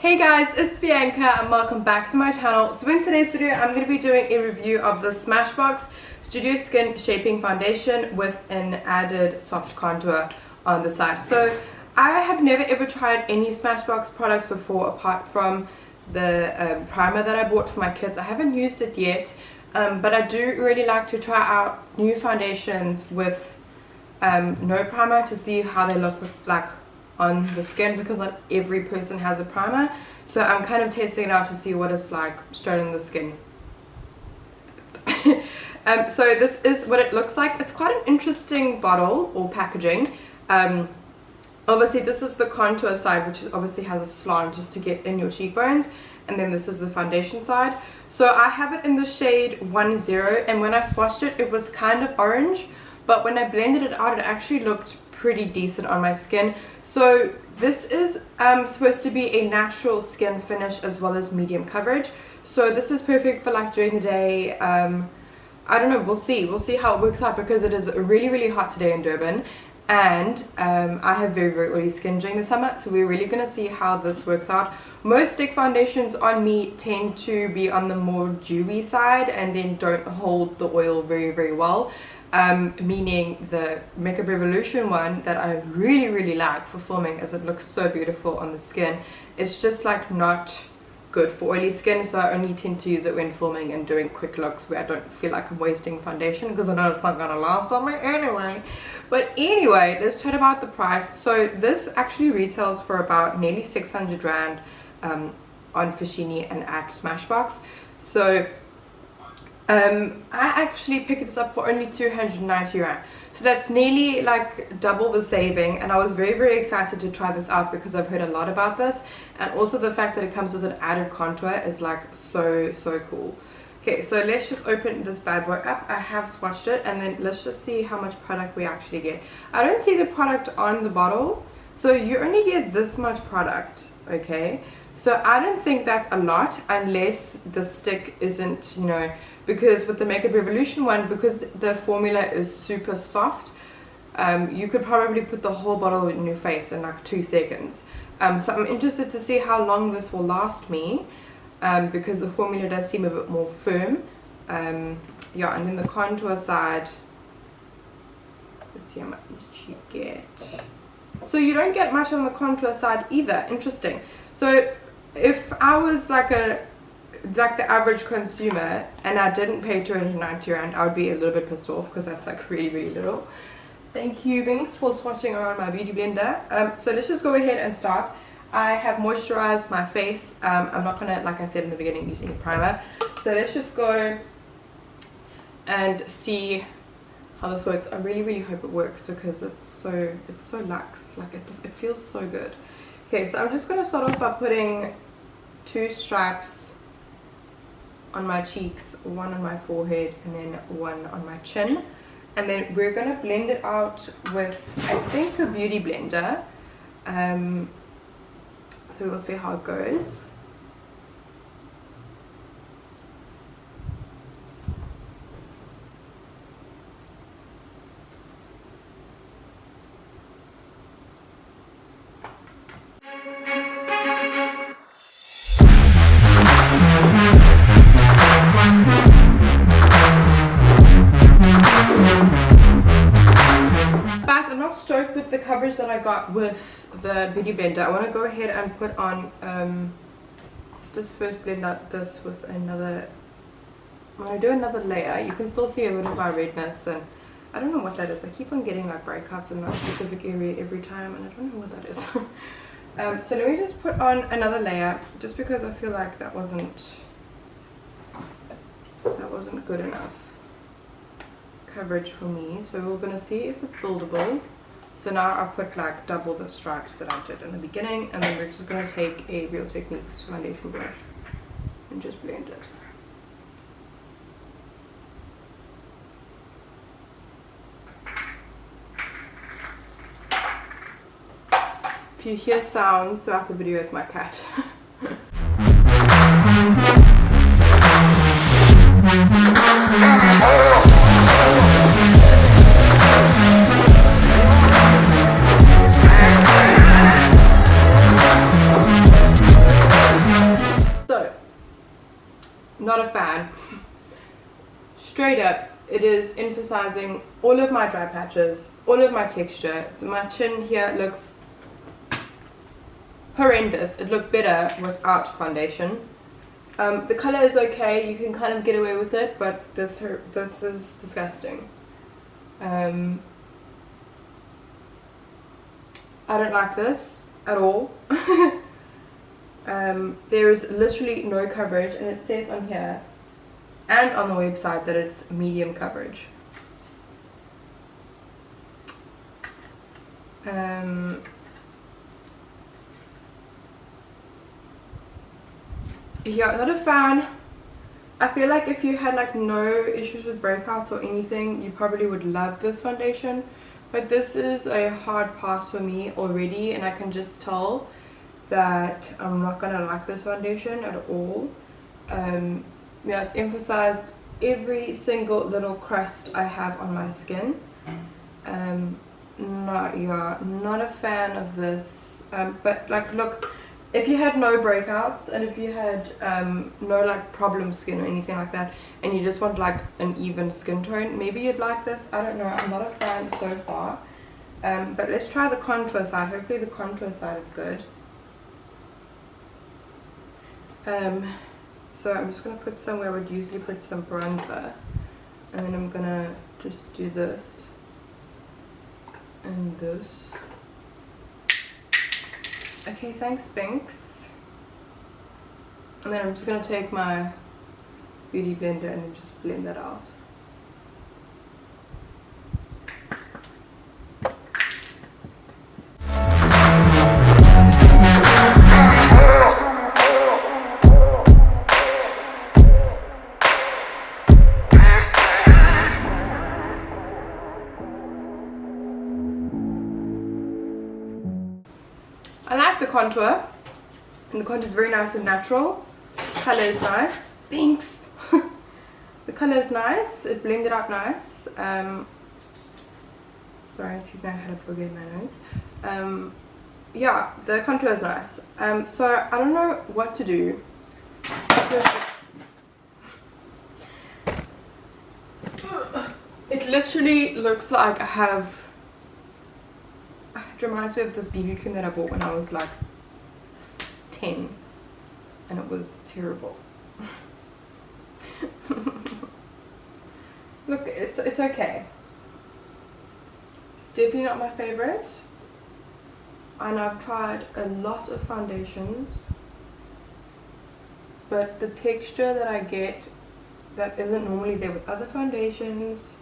Hey guys, it's Bianca and welcome back to my channel. So in today's video I'm going to be doing a review of the Smashbox Studio Skin Shaping Foundation with an added soft contour on the side. So I have never ever tried any Smashbox products before apart from the primer that I bought for my kids. I haven't used it yet, but I do really like to try out new foundations with no primer to see how they look like on the skin, because not every person has a primer, so I'm kind of testing it out to see what it's like straight on the skin. So this is what it looks like. It's quite an interesting bottle or packaging. Obviously this is the contour side, which obviously has a slant just to get in your cheekbones, and then this is the foundation side. So I have it in the shade 10, and when I swatched it, it was kind of orange, but when I blended it out, it actually looked pretty decent on my skin. So this is supposed to be a natural skin finish as well as medium coverage, so this is perfect for like during the day. I don't know, we'll see how it works out, because it is really hot today in Durban, and I have very oily skin during the summer, so we're really gonna see how this works out. Most stick foundations on me tend to be on the more dewy side and then don't hold the oil very well. Meaning the Makeup Revolution one that I really like for filming, as it looks so beautiful on the skin. It's just like not good for oily skin, so I only tend to use it when filming and doing quick looks where I don't feel like I'm wasting foundation, because I know it's not gonna last on me anyway. But anyway, let's chat about the price. So this actually retails for about nearly 600 Rand on Fashini and at Smashbox. So I actually picked this up for only 290 Rand. So that's nearly like double the saving, and I was very excited to try this out because I've heard a lot about this, and also the fact that it comes with an added contour is like so cool. Okay, so let's just open this bad boy up. I have swatched it, and then let's just see how much product we actually get. I don't see the product on the bottle, so you only get this much product, okay? So I don't think that's a lot, unless the stick isn't, you know, because with the Makeup Revolution one, because the formula is super soft, you could probably put the whole bottle in your face in like 2 seconds. So I'm interested to see how long this will last me, because the formula does seem a bit more firm. Yeah, and then the contour side, let's see how much you get. So you don't get much on the contour side either. Interesting. So if I was like the average consumer and I didn't pay 290 Rand, I would be a little bit pissed off, because that's like really little. Thank you, Binks, for swatching around my beauty blender. So let's just go ahead and start. I have moisturized my face. I'm not gonna, like I said in the beginning, use any primer. So let's just go and see how this works. I really hope it works, because it's so luxe. Like it feels so good. Okay, so I'm just gonna start off by putting 2 stripes on my cheeks, 1 on my forehead, and then 1 on my chin, and then we're gonna blend it out with, I think, a beauty blender. So we'll see how it goes. With the coverage that I got with the beauty blender, I want to go ahead and put on just first blend out this with another. I'm going to do another layer. You can still see a bit of my redness, and I don't know what that is. I keep on getting like breakouts in that specific area every time, and I don't know what that is. So let me just put on another layer, just because I feel like that wasn't good enough coverage for me. So we're going to see if it's buildable. So now I've put like double the stripes that I did in the beginning, and then we're just going to take a Real Techniques foundation brush and just blend it. If you hear sounds throughout the video, it's my cat. not a fan. Straight up, it is emphasizing all of my dry patches, all of my texture. My chin here looks horrendous. It looked better without foundation. The color is okay, you can kind of get away with it, but this is disgusting. I don't like this at all. There is literally no coverage, and it says on here and on the website that it's medium coverage. Yeah, not a fan. I feel like if you had like no issues with breakouts or anything, you probably would love this foundation, but this is a hard pass for me already, and I can just tell that I'm not gonna like this foundation at all. Yeah, it's emphasized every single little crust I have on my skin. Not a fan of this. But like, look, if you had no breakouts and if you had no like problem skin or anything like that, and you just want like an even skin tone, maybe you'd like this. I don't know, I'm not a fan so far. But let's try the contour side. Hopefully the contour side is good. So I'm just going to put somewhere I would usually put some bronzer, and then I'm going to just do this and this. Okay, thanks Binks. And then I'm just going to take my beauty blender and just blend that out. I like the contour, and the contour is very nice and natural. Color is nice. Binks. The color is nice. It blended out nice. Sorry, excuse me, I had a booger in my nose. Yeah, the contour is nice. So I don't know what to do. It literally looks like I have. It reminds me of this BB cream that I bought when I was like 10, and it was terrible. Look, it's okay. It's definitely not my favorite, and I've tried a lot of foundations, but the texture that I get that isn't normally there with other foundations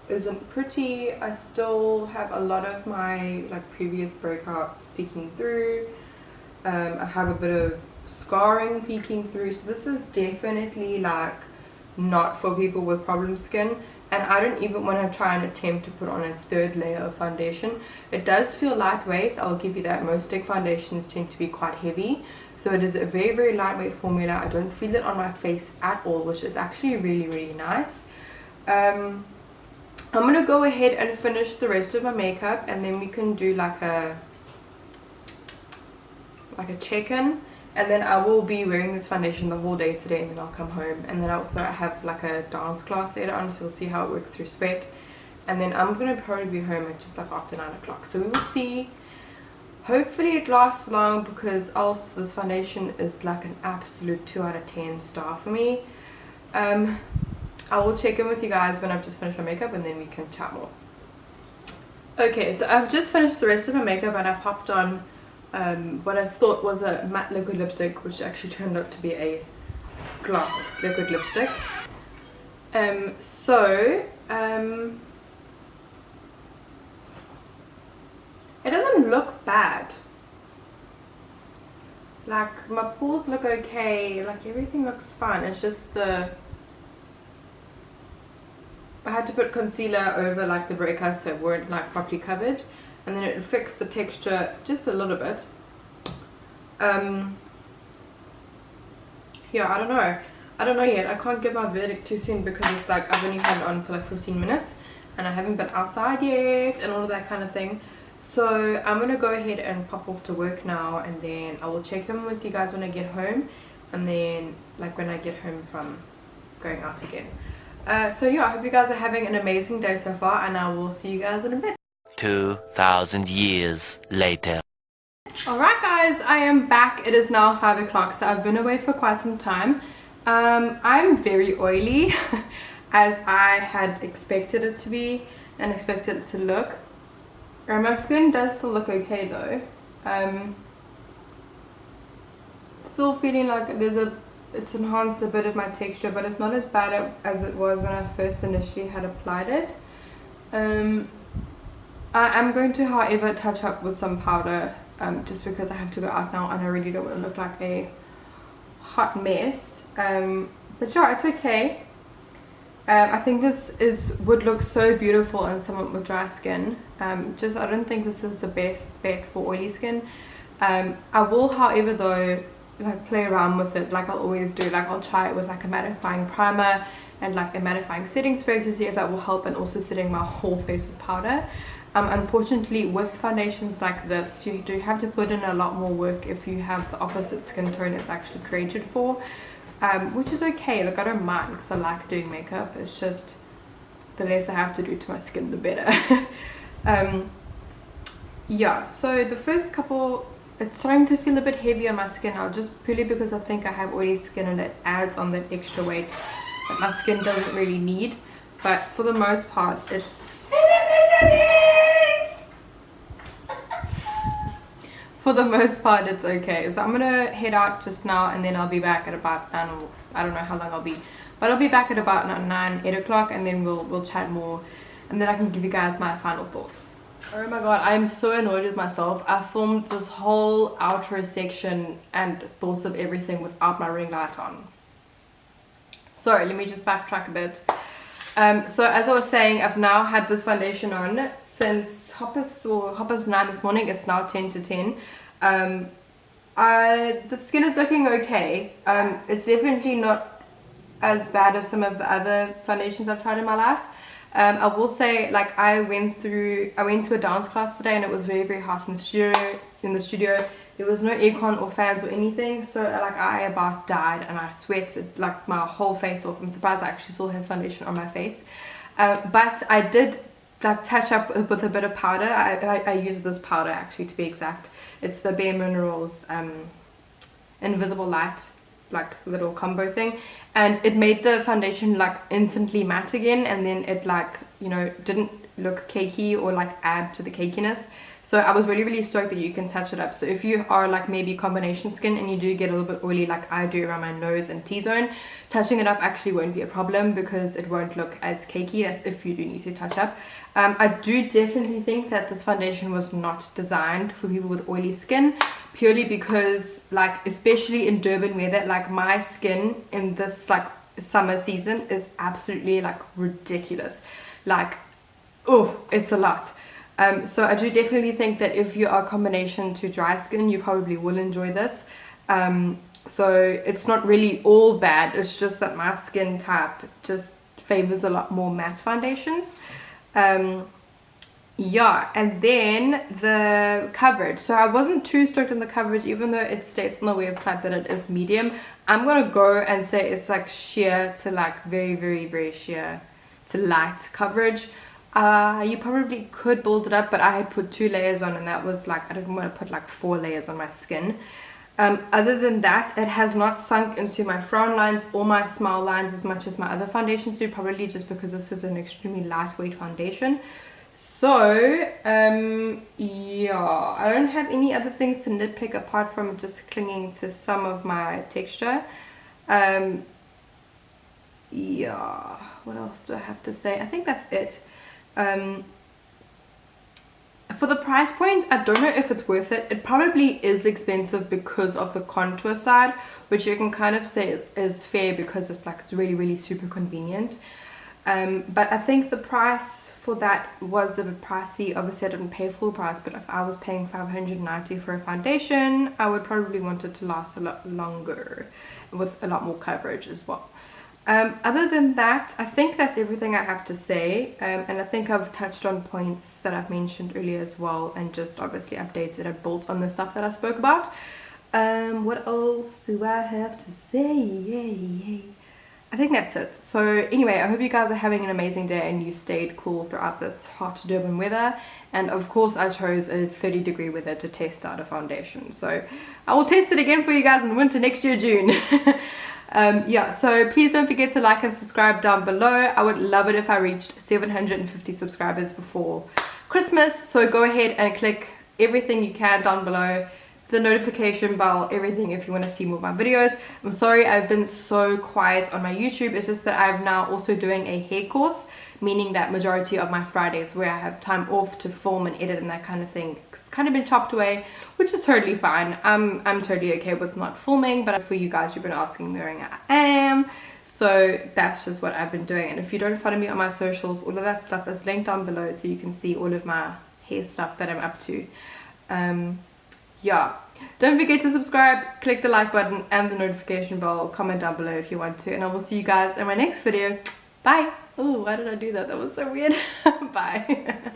isn't pretty. I still have a lot of my like previous breakouts peeking through. I have a bit of scarring peeking through, so this is definitely like not for people with problem skin, and I don't even want to try and attempt to put on a third layer of foundation. It does feel lightweight, I'll give you that. Most stick foundations tend to be quite heavy, so it is a very, very lightweight formula. I don't feel it on my face at all, which is actually really, really nice. I'm going to go ahead and finish the rest of my makeup, and then we can do like a check-in, and then I will be wearing this foundation the whole day today, and then I'll come home, and then also I have like a dance class later on, so we'll see how it works through sweat, and then I'm going to probably be home at just like after 9 o'clock, so we will see. Hopefully it lasts long, because else this foundation is like an absolute 2 out of 10 star for me. I will check in with you guys when I've just finished my makeup, and then we can chat more. Okay, so I've just finished the rest of my makeup, and I popped on what I thought was a matte liquid lipstick, which actually turned out to be a gloss liquid lipstick. It doesn't look bad. Like, my pores look okay, like everything looks fine. It's just I had to put concealer over like the breakouts that weren't like properly covered, and then it fixed the texture just a little bit. Yeah, I don't know yet. I can't give my verdict too soon, because it's like I've only had it on for like 15 minutes and I haven't been outside yet and all of that kind of thing. So I'm gonna go ahead and pop off to work now, and then I will check in with you guys when I get home, and then like when I get home from going out again. So yeah, I hope you guys are having an amazing day so far, and I will see you guys in a bit. 2,000 years later. Alright guys, I am back. It is now 5 o'clock, so I've been away for quite some time. I'm very oily as I had expected it to be and expected it to look. My skin does still look okay though. Still feeling like it's enhanced a bit of my texture, but it's not as bad as it was when I first initially had applied it. I am going to, however, touch up with some powder, just because I have to go out now and I really don't want to look like a hot mess. But yeah, it's okay. I think this would look so beautiful on someone with dry skin. I don't think this is the best bet for oily skin. I will, however, though, like play around with it like I'll always do. Like I'll try it with like a mattifying primer and like a mattifying setting spray to see if that will help, and also setting my whole face with powder. Unfortunately, with foundations like this, you do have to put in a lot more work if you have the opposite skin tone it's actually created for, which is okay. Like I don't mind because I like doing makeup. It's just the less I have to do to my skin, the better. Yeah, so the first couple, it's starting to feel a bit heavy on my skin now, just purely because I think I have oily skin and it adds on that extra weight that my skin doesn't really need. But for the most part, it's okay. So I'm gonna head out just now, and then I'll be back at about 9, or I don't know how long I'll be, but I'll be back at about 8 o'clock, and then we'll chat more, and then I can give you guys my final thoughts. Oh my god, I'm so annoyed with myself. I filmed this whole outer section and thoughts of everything without my ring light on. So let me just backtrack a bit. So as I was saying, I've now had this foundation on since Hopper's 9 this morning. It's now 10 to 10. The skin is looking okay. It's definitely not as bad as some of the other foundations I've tried in my life. I will say, like, I went to a dance class today, and it was very, very hot in the studio. There was no aircon or fans or anything, so like I about died, and I sweated like my whole face off. I'm surprised I actually still have foundation on my face. But I did like touch up with a bit of powder. I use this powder actually, to be exact. It's the Bare Minerals Invisible Light, like little combo thing, and it made the foundation like instantly matte again, and then it, like, you know, didn't look cakey or like add to the cakiness. So I was really, really stoked that you can touch it up. So if you are like maybe combination skin and you do get a little bit oily like I do around my nose and T-zone, touching it up actually won't be a problem because it won't look as cakey. That's if you do need to touch up. I do definitely think that this foundation was not designed for people with oily skin, purely because, like, especially in Durban weather, like my skin in this like summer season is absolutely like ridiculous. Like, oh, it's a lot. So I do definitely think that if you are a combination to dry skin, you probably will enjoy this. So it's not really all bad. It's just that my skin type just favors a lot more matte foundations. Yeah, and then the coverage. So I wasn't too stoked on the coverage, even though it states on the website that it is medium. I'm gonna go and say it's like sheer to like very, very, very sheer to light coverage. You probably could build it up, but I had put 2 layers on, and that was like, I didn't want to put like 4 layers on my skin. Other than that, it has not sunk into my frown lines or my smile lines as much as my other foundations do, probably just because this is an extremely lightweight foundation. So yeah, I don't have any other things to nitpick apart from just clinging to some of my texture. Yeah, what else do I have to say? I think that's it. For the price point, I don't know if it's worth it. It probably is expensive because of the contour side, which you can kind of say is fair because it's like, it's really, really super convenient. But I think the price for that was a bit pricey. Obviously I didn't pay full price, but if I was paying 590 for a foundation, I would probably want it to last a lot longer with a lot more coverage as well. Other than that, I think that's everything I have to say, and I think I've touched on points that I've mentioned earlier as well, and just obviously updated and built on the stuff that I spoke about. What else do I have to say? I think that's it. So anyway, I hope you guys are having an amazing day and you stayed cool throughout this hot Durban weather. And of course I chose a 30-degree weather to test out a foundation. So I will test it again for you guys in winter next year, June. Yeah, so please don't forget to like and subscribe down below. I would love it if I reached 750 subscribers before Christmas. So go ahead and click everything you can down below, the notification bell, everything, if you want to see more of my videos. I'm sorry I've been so quiet on my YouTube. It's just that I'm now also doing a hair course, meaning that majority of my Fridays where I have time off to film and edit and that kind of thing, it's kind of been chopped away, which is totally fine. I'm totally okay with not filming, but for you guys, you've been asking me where I am, so that's just what I've been doing. And if you don't follow me on my socials, all of that stuff is linked down below, so you can see all of my hair stuff that I'm up to. Yeah, don't forget to subscribe, click the like button and the notification bell, comment down below if you want to, and I will see you guys in my next video. Bye. Oh, why did I do that? That was so weird. Bye.